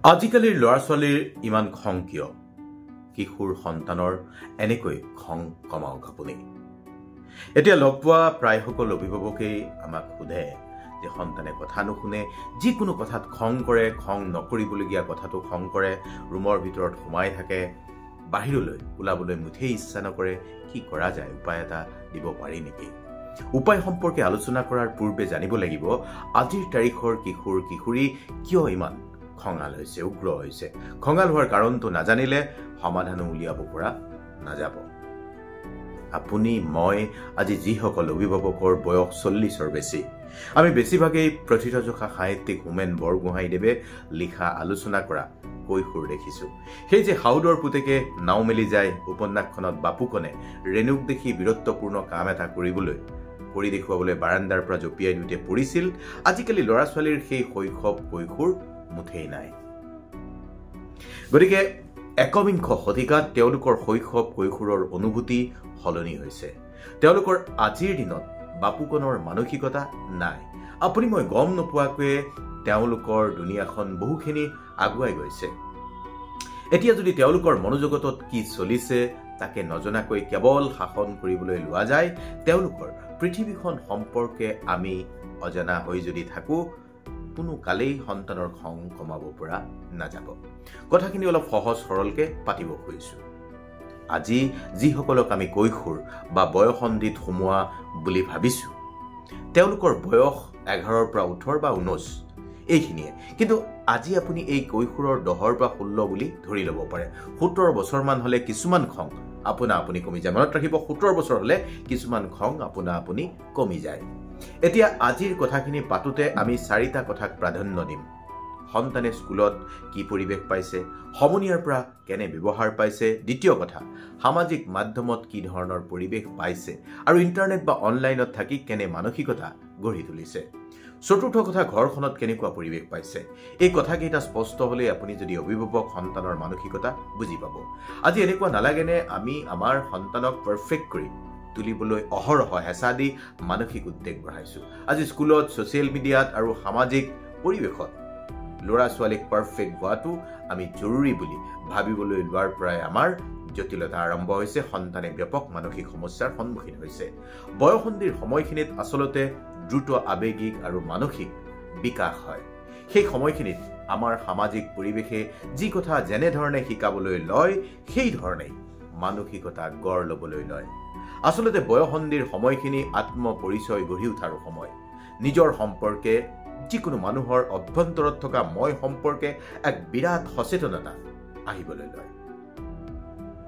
আজিকালিৰ ল'ৰা ছোৱালীৰ ইমান খং কিয়? কিশোৰ সন্তানৰ এনেকৈ খং কমাওক আপুনি। এতিয়া লগ পোৱা প্ৰায় সকলো অভিভাৱকেই আমাক সোধে যে সন্তানে কথা নুশুনে, যিকোনো কথাত খং কৰে, খং নকৰিবলগীয়া কথাটো খং কৰে, ৰুমৰ ভিতৰত সোমাই থাকে, বাহিৰলৈ ওলাবলৈ মুঠেই ইচ্ছা নকৰে। কি কৰা যায়, উপায় এটা দিব পাৰি নেকি? উপায় সম্পৰ্কে আলোচনা কৰাৰ পূৰ্বে জানিব লাগিব আজিৰ তাৰিখৰ কিশোৰ কিশোৰী কিয় ইমান খঙাল হৈছে, উগ্ৰ হৈছে। খঙাল হোৱাৰ কাৰণটো নাজানিলে সমাধানো উলিয়াব পৰা নাযাব। আপুনি মই আজি যিসকল অভিভাৱকৰ বয়স 40ৰ বেছি, আমি বেছিভাগেই প্ৰথিতযশা সাহিত্যিক হোমেন বৰগোহাঁইদেৱে লিখা আলোচনা কৰা কৈশোৰ দেখিছো। সেই যে হাউদৰ পুতেকে নাও মেলি যায় উপন্যাসখনত বাপুকণে ৰেণুক দেখি বীৰত্বপূৰ্ণ কাম এটা কৰি দেখুৱাবলৈ বাৰাণ্ডাৰ পৰা জঁপিয়াই দিওঁতে পৰিছিল, আজিকালি ল'ৰা ছোৱালীৰ সেই শৈশৱ কৈশোৰ মুঠেই নাই। গতিকে একবিংশ শতিকাত তেওঁলোকৰ শৈশৱ কৈশোৰৰ অনুভূতি সলনি হৈছে। তেওঁলোকৰ আজিৰ দিনত বাপুকণৰ মানসিকতা নাই। আপুনি মই গম নোপোৱাকৈয়ে তেওঁলোকৰ দুনিয়াখন বহুখিনি আগুৱাই গৈছে। এতিয়া যদি তেওঁলোকৰ মনোজগতত কি চলিছে তাকে নজনাকৈ কেৱল শাসন কৰিবলৈ লোৱা যায়, তেওঁলোকৰ পৃথিৱীখন সম্পৰ্কে আমি অজনা হৈ যদি থাকো, কোনো কালেই সন্তানৰ খং কমাব পৰা নাযাব। কথাখিনি অলপ সহজ সৰলকে পাতিব খুজিছো। আজি যিসকলক আমি কৈশোৰ বা বয়সন্ধিত সোমোৱা বুলি ভাবিছো, তেওঁলোকৰ বয়স 11 পৰা 18 বা 19 এইখিনিয়ে। কিন্তু আজি আপুনি এই কৈশোৰৰ 10 বা 16 বুলি ধৰি ল'ব পাৰে। 17 বছৰমান হলে কিছুমান খং আপোনা আপুনি কমি যায়। মনত ৰাখিব, 17 বছৰ হলে কিছুমান খং আপোনা আপুনি কমি যায়। এতিয়া আজিৰ কথাখিনি পাতোতে আমি 4টা কথাক প্ৰাধান্য দিম। সন্তানে স্কুলত কি পৰিৱেশ পাইছে, সমনীয়াৰ পৰা কেনে ব্যৱহাৰ পাইছে। দ্বিতীয় কথা, সামাজিক মাধ্যমত কি ধৰণৰ পৰিৱেশ পাইছে আৰু ইণ্টাৰনেট বা অনলাইনত থাকি কেনে মানসিকতা গঢ়ি তুলিছে। চতুৰ্থ কথা, ঘৰখনত কেনেকুৱা পৰিৱেশ পাইছে। এই কথাকেইটা স্পষ্ট হলে আপুনি যদি অভিভাৱক সন্তানৰ মানসিকতা বুজি পাব। আজি এনেকুৱা নালাগেনে আমি আমাৰ সন্তানক পাৰফেক্ট কৰি তুলিবলৈ অহৰহ হেঁচা দি মানসিক উদ্বেগ বঢ়াইছো। আজি স্কুলত, ছচিয়েল মিডিয়াত আৰু সামাজিক পৰিৱেশত ল'ৰা ছোৱালীক পাৰফেক্ট হোৱাটো আমি জৰুৰী বুলি ভাবিবলৈ লোৱাৰ পৰাই আমাৰ জটিলতা আৰম্ভ হৈছে। সন্তানে ব্যাপক মানসিক সমস্যাৰ সন্মুখীন হৈছে। বয়সন্ধিৰ সময়খিনিত আচলতে দ্ৰুত আৱেগিক আৰু মানসিক বিকাশ হয়। সেই সময়খিনিত আমাৰ সামাজিক পৰিৱেশে যি কথা যেনেধৰণে শিকাবলৈ লয়, সেই ধৰণেই মানসিকতা গঢ় ল'বলৈ লয়। আচলতে বয়সন্ধিৰ সময়খিনি আত্মপৰিচয় গঢ়ি উঠাৰ সময়। নিজৰ সম্পৰ্কে, যিকোনো মানুহৰ অভ্যন্তৰত থকা মই সম্পৰ্কে এক বিৰাট সচেতনতা আহিবলৈ লয়।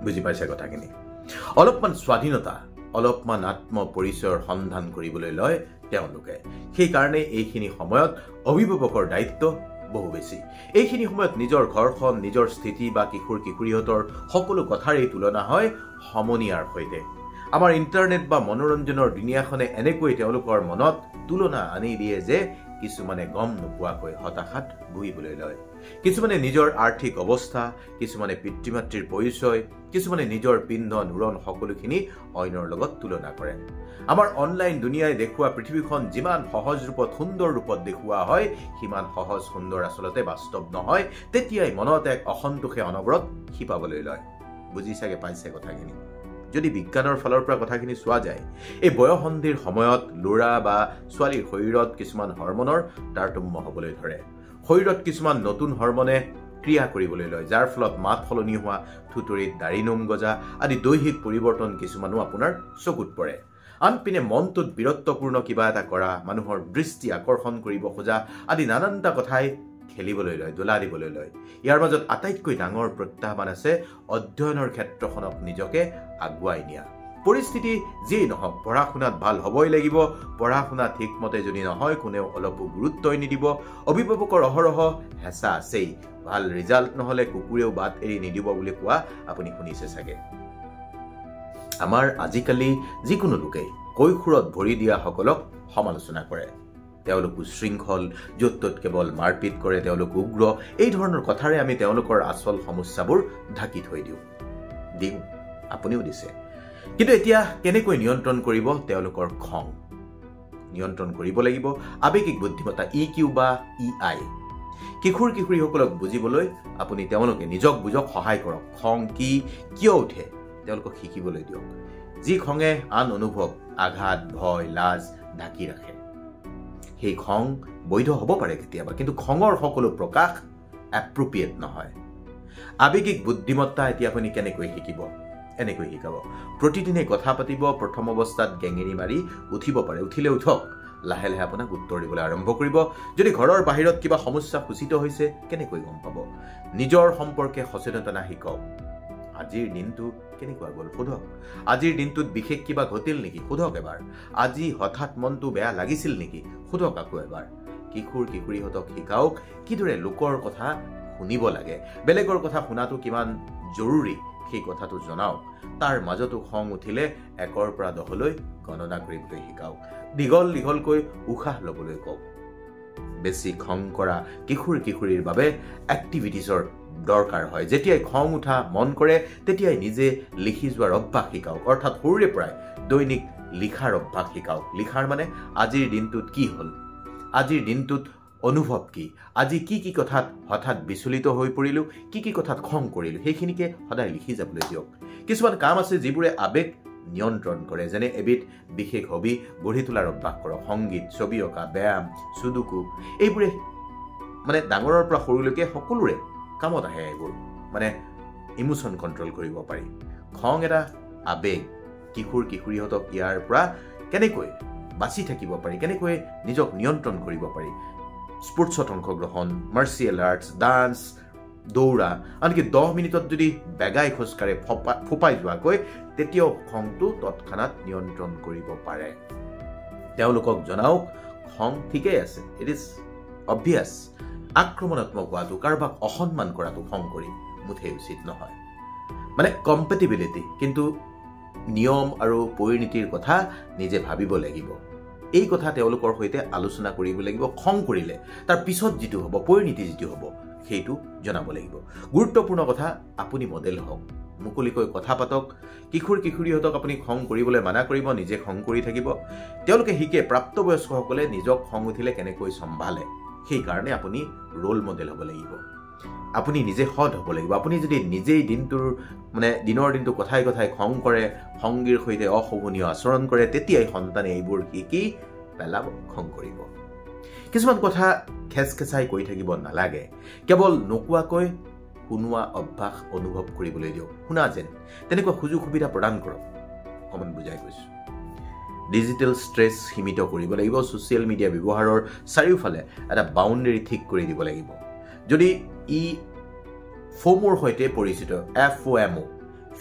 বুজি পাইছে কথাখিনি? অলপমান স্বাধীনতা, অলপমান আত্মপৰিচয়ৰ সন্ধান কৰিবলৈ লয় তেওঁলোকে। সেইকাৰণে এইখিনি সময়ত অভিভাৱকৰ দায়িত্ব বহু বেছি। এইখিনি সময়ত নিজৰ ঘৰখন, নিজৰ স্থিতি বা কিশোৰ কিশোৰীহঁতৰ সকলো কথাৰেই তুলনা হয় সমনীয়াৰ সৈতে। আমাৰ ইণ্টাৰনেট বা মনোৰঞ্জনৰ দুনিয়াখনে এনেকৈ তেওঁলোকৰ মনত তুলনা আনি দিয়ে যে কিছুমানে গম নোপোৱাকৈ হতাশাত ভুগিবলৈ লয়। কিছুমানে নিজৰ আৰ্থিক অৱস্থা, কিছুমানে পিতৃ মাতৃৰ পৰিচয়, কিছুমানে নিজৰ পিন্ধন উৰণ সকলোখিনি অইনৰ লগত তুলনা কৰে। আমাৰ অনলাইন দুনিয়াই দেখুওৱা পৃথিৱীখন যিমান সহজ ৰূপত, সুন্দৰ ৰূপত দেখুওৱা হয়, সিমান সহজ সুন্দৰ আচলতে বাস্তৱ নহয়। তেতিয়াই মনত এক অসন্তোষে অনবৰত শিপাবলৈ লয়। বুজি চাগে পাইছে কথাখিনি? যদি বিজ্ঞানৰ ফালৰ পৰা কথাখিনি চোৱা যায়, এই বয়সন্ধিৰ সময়ত ল'ৰা বা ছোৱালীৰ শৰীৰত কিছুমান হৰমনৰ তাৰতম্য হ'বলৈ ধৰে। শৰীৰত কিছুমান নতুন হৰমনে ক্ৰিয়া কৰিবলৈ লয়, যাৰ ফলত মাত সলনি হোৱা, থুতৰিত দাড়ি নোম গজা আদি দৈহিক পৰিৱৰ্তন কিছুমানো আপোনাৰ চকুত পৰে। আনপিনে মনটোত বীৰত্বপূৰ্ণ কিবা এটা কৰা, মানুহৰ দৃষ্টি আকৰ্ষণ কৰিব খোজা আদি নানানটা কথাই খেলিবলৈ লয়, দোলা দিবলৈ লয়। ইয়াৰ মাজত আটাইতকৈ ডাঙৰ প্ৰত্যাহ্বান আছে অধ্যয়নৰ ক্ষেত্ৰখনক নিজকে আগুৱাই নিয়া। পৰিস্থিতি যিয়েই নহওক, পঢ়া শুনাত ভাল হ'বই লাগিব। পঢ়া শুনা ঠিকমতে যদি নহয়, কোনেও অলপো গুৰুত্বই নিদিব। অভিভাৱকৰ অহৰহ হেঁচা আছেই। ভাল ৰিজাল্ট নহলে কুকুৰেও বাট এৰি নিদিব বুলি কোৱা আপুনি শুনিছে চাগে। আমাৰ আজিকালি যিকোনো লোকেই কৈশোৰত ভৰি দিয়াসকলক সমালোচনা কৰে। তেওঁলোক উশৃংখল, য'ত ত'ত কেৱল মাৰপিট কৰে, তেওঁলোক উগ্ৰ। এই ধৰণৰ কথাৰে আমি তেওঁলোকৰ আচল সমস্যাবোৰ ঢাকি থৈ দিওঁ। আপুনিও দিছে। কিন্তু এতিয়া কেনেকৈ নিয়ন্ত্ৰণ কৰিব তেওঁলোকৰ খং? নিয়ন্ত্ৰণ কৰিব লাগিব আৱেগিক বুদ্ধিমত্তা, EQ বা EI। কিশোৰ কিশোৰীসকলক বুজিবলৈ আপুনি তেওঁলোকে নিজক বুজক সহায় কৰক খং কি কিয় উঠে তেওঁলোকক শিকিবলৈ দিয়ক যি খঙে আন অনুভৱ আঘাত ভয় লাজ ঢাকি ৰাখে সেই খং বৈধ হ'ব পাৰে কেতিয়াবা কিন্তু খঙৰ সকলো প্ৰকাশ এপ্ৰোপ্ৰিয়েট নহয় আৱেগিক বুদ্ধিমত্তা এতিয়া আপুনি কেনেকৈ শিকিব এনেকৈ শিকাব প্ৰতিদিনে কথা পাতিব প্ৰথম অৱস্থাত গেঙেৰি মাৰি উঠিব পাৰে উঠিলে উঠক লাহে লাহে আপোনাক উত্তৰ দিবলৈ আৰম্ভ কৰিব যদি ঘৰৰ বাহিৰত কিবা সমস্যা সূচিত হৈছে কেনেকৈ গম পাব নিজৰ সম্পৰ্কে সচেতনতা শিকক আজিৰ দিনটো কেনেকুৱা গ'ল সোধক আজিৰ দিনটোত বিশেষ কিবা ঘটিল নেকি সোধক এবাৰ আজি হঠাৎ মনটো বেয়া লাগিছিল নেকি সোধক আকৌ এবাৰ কিশোৰ কিশোৰীহঁতক শিকাওক কিদৰে লোকৰ কথা শুনিব লাগে বেলেগৰ কথা শুনাটো কিমান জৰুৰী সেই কথাটো জনাওক তাৰ মাজতো খং উঠিলে 1ৰ পৰা 10লৈ গণনা কৰিবলৈ শিকাওক দীঘল দীঘলকৈ উশাহ ল'বলৈ কওক বেছি খং কৰা কিশোৰ কিশোৰীৰ বাবে এক্টিভিটিছৰ দৰকাৰ হয় যেতিয়াই খং উঠা মন কৰে তেতিয়াই নিজে লিখি যোৱাৰ অভ্যাস শিকাওক অৰ্থাৎ সৰুৰে পৰাই দৈনিক লিখাৰ অভ্যাস শিকাওক লিখাৰ মানে আজিৰ দিনটোত কি হ'ল আজিৰ দিনটোত অনুভৱ কি আজি কি কি কথাত হঠাৎ বিচলিত হৈ পৰিলোঁ কি কথাত খং কৰিলোঁ সেইখিনিকে সদায় লিখি যাবলৈ দিয়ক কিছুমান কাম আছে যিবোৰে আৱেগ নিয়ন্ত্ৰণ কৰে যেনে এবিধ বিশেষ হবি গঢ়ি তোলাৰ অভ্যাস কৰক সংগীত ছবি অঁকা ব্যায়াম সুডুকু এইবোৰে মানে ডাঙৰৰ পৰা সৰুলৈকে সকলোৰে কামত আহে এইবোৰ মানে ইমোশ্যন কণ্ট্ৰল কৰিব পাৰি খং এটা আৱেগ কিশোৰ কিশোৰীহঁতক ইয়াৰ পৰা কেনেকৈ বাচি থাকিব পাৰি কেনেকৈ নিজক নিয়ন্ত্ৰণ কৰিব পাৰি স্পৰ্টছত অংশগ্ৰহণ মাৰ্চিয়েল আৰ্টছ ডান্স দৌৰা আনকি 10 মিনিটত যদি বেগাই খোজকাঢ়ে ফোপাই যোৱাকৈ তেতিয়াও খংটো তৎক্ষণাত নিয়ন্ত্ৰণ কৰিব পাৰে তেওঁলোকক জনাওক খং ঠিকেই আছে ইট ইজ অবভিয়াছ আক্ৰমণাত্মক হোৱাটো কাৰোবাক অসন্মান কৰাটো খং কৰি মুঠেই উচিত নহয় মানে কম্পেটিবিলিটি কিন্তু নিয়ম আৰু পৰিণতিৰ কথা নিজে ভাবিব লাগিব এই কথা তেওঁলোকৰ সৈতে আলোচনা কৰিব লাগিব খং কৰিলে তাৰ পিছত যিটো হ'ব পৰিণতি যিটো হ'ব সেইটো জনাব লাগিব গুৰুত্বপূৰ্ণ কথা আপুনি মডেল হওক মুকলিকৈ কথা পাতক কিশোৰ কিশোৰীহঁতক আপুনি খং কৰিবলৈ মানা কৰিব নিজে খং কৰি থাকিব তেওঁলোকে শিকে প্ৰাপ্তবয়স্কসকলে নিজক খং উঠিলে কেনেকৈ চম্ভালে সেই কাৰণে আপুনি ৰোল মডেল হ'ব লাগিব আপুনি নিজে সৎ হ'ব লাগিব আপুনি যদি নিজেই দিনৰ দিনটো কথাই কথাই খং কৰে সংগীৰ সৈতে অশোভনীয় আচৰণ কৰে তেতিয়াই সন্তানে এইবোৰ শিকি পেলাব খং কৰিব কিছুমান কথা খেচখেচাই কৈ থাকিব নালাগে কেৱল নোকোৱাকৈ শুনোৱা অভ্যাস অনুভৱ কৰিবলৈ দিয়ক শুনা যেন তেনেকুৱা সুযোগ সুবিধা প্ৰদান কৰক অকণমান বুজাই কৈছোঁ ডিজিটেল ষ্ট্ৰেছ সীমিত কৰিব লাগিব ছ'চিয়েল মিডিয়া ব্যৱহাৰৰ চাৰিওফালে এটা বাউণ্ডেৰী ঠিক কৰি দিব লাগিব যদি ই ফোমৰ সৈতে পৰিচিত FOMO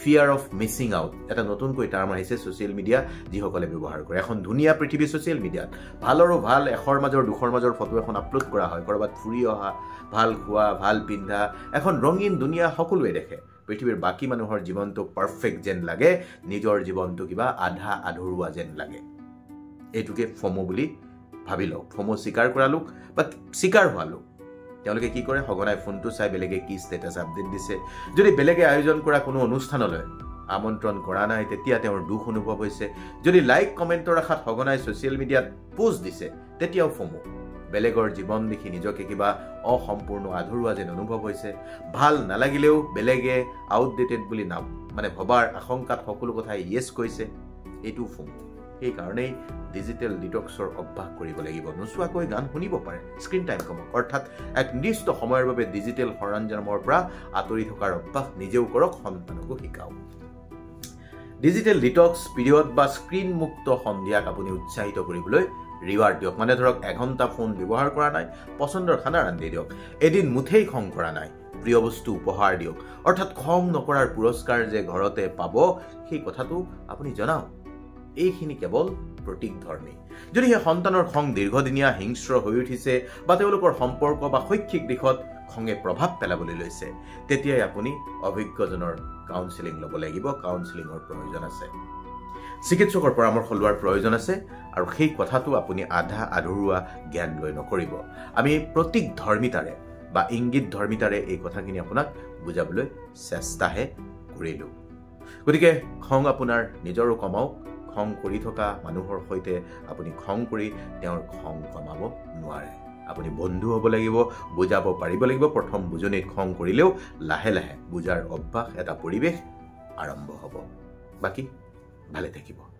ফিয়াৰ অফ মিছিং আউট এটা নতুনকৈ টাৰ্ম আহিছে ছ'চিয়েল মিডিয়া যিসকলে ব্যৱহাৰ কৰে এখন ধুনীয়া পৃথিৱী ছ'চিয়েল মিডিয়াত ভালৰো ভাল এশৰ মাজৰ দুখৰ মাজৰ ফটো এখন আপলোড কৰা হয় ক'ৰবাত ফুৰি অহা ভাল খোৱা ভাল পিন্ধা এখন ৰঙীন দুনিয়া সকলোৱে দেখে পৃথিৱীৰ বাকী মানুহৰ জীৱনটো পাৰফেক্ট যেন লাগে নিজৰ জীৱনটো কিবা আধা আধৰুৱা যেন লাগে এইটোকে ফমো বুলি ভাবি লওক ফমো স্বীকাৰ কৰা লোক বা স্বীকাৰ হোৱা লোক তেওঁলোকে কি কৰে সঘনাই ফোনটো চাই বেলেগে কি ষ্টেটাছ আপডেট দিছে যদি বেলেগে আয়োজন কৰা কোনো অনুষ্ঠানলৈ আমন্ত্ৰণ কৰা নাই তেতিয়া তেওঁৰ দুখ অনুভৱ হৈছে যদি লাইক কমেণ্টৰ আশাত সঘনাই ছ'চিয়েল মিডিয়াত পোষ্ট দিছে তেতিয়াও ফমো বেলেগৰ জীৱন দেখি নিজকে কিবা অসম্পূৰ্ণ আধৰুৱা যেন অনুভৱ হৈছে ভাল নালাগিলেও বেলেগে আউটডেটেড বুলি মানে ভবাৰ আশংকাত সকলো কথাই ইয়েছ কৈছে এইটো ফোন সেইকাৰণেই ডিজিটেল ডিটক্সৰ অভ্যাস কৰিব লাগিব নোচোৱাকৈ গান শুনিব পাৰে স্ক্ৰীন টাইম কমক অৰ্থাৎ এক নিৰ্দিষ্ট সময়ৰ বাবে ডিজিটেল সৰঞ্জামৰ পৰা আঁতৰি থকাৰ অভ্যাস নিজেও কৰক সন্তানকো শিকাওক ডিজিটেল ডিটক্স পিৰিয়ড বা স্ক্ৰীন মুক্ত সন্ধিয়াক আপুনি উৎসাহিত কৰিবলৈ ৰিৱাৰ্ড দিয়ক মানে ধৰক 1 ঘণ্টা ফোন ব্যৱহাৰ কৰা নাই পচন্দৰ খানা ৰান্ধি দিয়ক এদিন মুঠেই খং কৰা নাই প্ৰিয় বস্তু উপহাৰ দিয়ক অৰ্থাৎ খং নকৰাৰ পুৰস্কাৰ যে ঘৰতে পাব সেই কথাটো আপুনি জনাওক এইখিনি কেৱল প্ৰতীক ধৰ্মী যদি সেই সন্তানৰ খং দীৰ্ঘদিনীয়া হিংস্ৰ হৈ উঠিছে বা তেওঁলোকৰ সম্পৰ্ক বা শৈক্ষিক দিশত খঙে প্ৰভাৱ পেলাবলৈ লৈছে তেতিয়াই আপুনি অভিজ্ঞজনৰ কাউন্সেলিং ল'ব লাগিব কাউন্সেলিঙৰ প্ৰয়োজন আছে চিকিৎসকৰ পৰামৰ্শ লোৱাৰ প্ৰয়োজন আছে আৰু সেই কথাটো আপুনি আধা আধৰুৱা জ্ঞান লৈ নকৰিব আমি প্ৰতীক ধৰ্মিতাৰে বা ইংগিত ধৰ্মিতাৰে এই কথাখিনি আপোনাক বুজাবলৈ চেষ্টাহে কৰিলোঁ গতিকে খং আপোনাৰ নিজৰো কমাওক খং কৰি থকা মানুহৰ সৈতে আপুনি খং কৰি তেওঁৰ খং কমাব নোৱাৰে আপুনি বন্ধু হ'ব লাগিব, বুজাব পাৰিব লাগিব। প্ৰথম বুজনিত খং কৰিলেও লাহে লাহে বুজাৰ অভ্যাস, এটা পৰিৱেশ আৰম্ভ হ'ব। বাকী ভালে থাকিব।